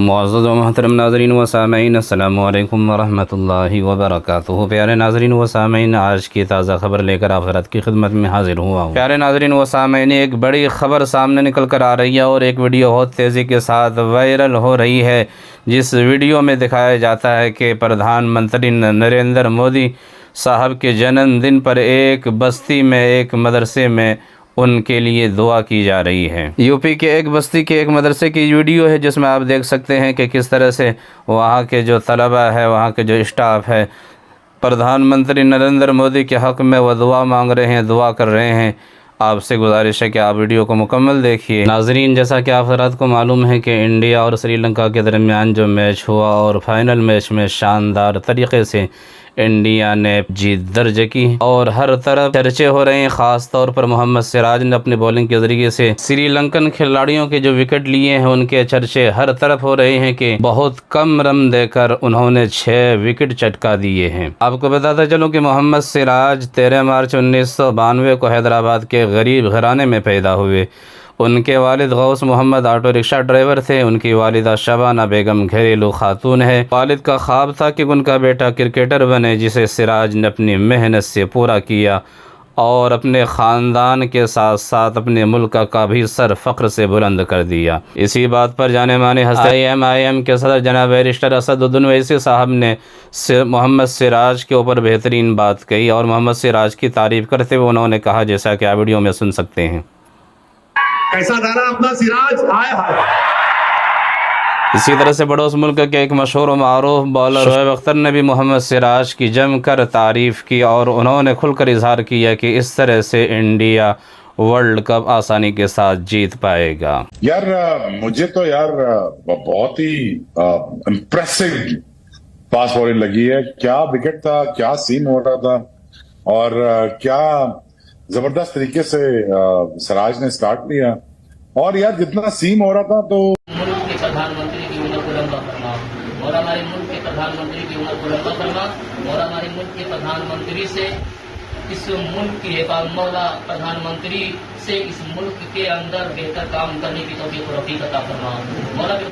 मुअज़्ज़ज़ व मोहतरम नाज़रीन व सामईन, अस्सलामु अलैकुम व रहमतुल्लाहि व बरकातुहू। प्यारे नाज़रीन व सामईन, आज की ताज़ा ख़बर लेकर आप हज़रात की खिदमत में हाज़िर हुआ हूँ। प्यारे नाज़रीन व सामईन, एक बड़ी ख़बर सामने निकल कर आ रही है और एक वीडियो बहुत तेज़ी के साथ वायरल हो रही है, जिस वीडियो में दिखाया जाता है कि प्रधानमंत्री नरेंद्र मोदी साहब के जन्मदिन पर एक बस्ती में, एक मदरसे में उनके लिए दुआ की जा रही है। यूपी के एक बस्ती के एक मदरसे की वीडियो है, जिसमें आप देख सकते हैं कि किस तरह से वहाँ के जो तलबा है, वहाँ के जो स्टाफ है, प्रधानमंत्री नरेंद्र मोदी के हक़ में वह दुआ मांग रहे हैं, दुआ कर रहे हैं। आपसे गुजारिश है कि आप वीडियो को मुकम्मल देखिए। नाज़रीन, जैसा कि आप हज़रात को मालूम है कि इंडिया और श्रीलंका के दरमियान जो मैच हुआ और फाइनल मैच में शानदार तरीक़े से इंडिया ने जीत दर्ज की और हर तरफ चर्चे हो रहे हैं। ख़ास तौर पर मोहम्मद सिराज ने अपनी बॉलिंग के ज़रिए से श्रीलंकन खिलाड़ियों के जो विकेट लिए हैं, उनके चर्चे हर तरफ हो रहे हैं कि बहुत कम रन देकर उन्होंने 6 विकेट चटका दिए हैं। आपको बताता चलूँ कि मोहम्मद सिराज 13 मार्च 1992 को हैदराबाद के गरीब घराने में पैदा हुए। उनके वालिद Ghaus Mohammad auto rickshaw driver थे। उनकी वालिदा शबाना बेगम घरेलू खातून है। वालिद का ख्वाब था कि उनका बेटा क्रिकेटर बने, जिसे सिराज ने अपनी मेहनत से पूरा किया और अपने ख़ानदान के साथ साथ अपने मुल्क का भी सर फ़ख्र से बुलंद कर दिया। इसी बात पर जाने माने हस्ती IM के सदर जनाब बैरिस्टर असदुद्दीन ओवैसी साहब ने मोहम्मद सिराज के ऊपर बेहतरीन बात कही और मोहम्मद सिराज की तारीफ़ करते हुए उन्होंने कहा, जैसा कि आप वीडियो में सुन सकते हैं। कैसा गाना अपना सिराज आए हाय। इसी तरह से पड़ोस मुल्क के एक मशहूर और मारूफ बॉलर शोएब अख्तर ने भी मोहम्मद सिराज की जमकर तारीफ़ की और उन्होंने खुलकर इजहार किया कि इस तरह से इंडिया वर्ल्ड कप आसानी के साथ जीत पाएगा। यार मुझे तो यार बहुत ही इम्प्रेसिव फास्ट बॉलिंग लगी है। क्या विकेट था, क्या सीन हो रहा था और क्या जबरदस्त तरीके से सिराज ने स्टार्ट लिया। और यार जितना सीम हो रहा था तो मुल्क के प्रधानमंत्री की उम्र को लंबा करना और हमारे मुल्क के प्रधानमंत्री की उम्र को लंबा करना और हमारे मुल्क के प्रधानमंत्री से इस मुल्क की मौला प्रधानमंत्री से इस मुल्क के अंदर बेहतर काम करने की तौफीक और रफ़ीक अता फरमा। मौला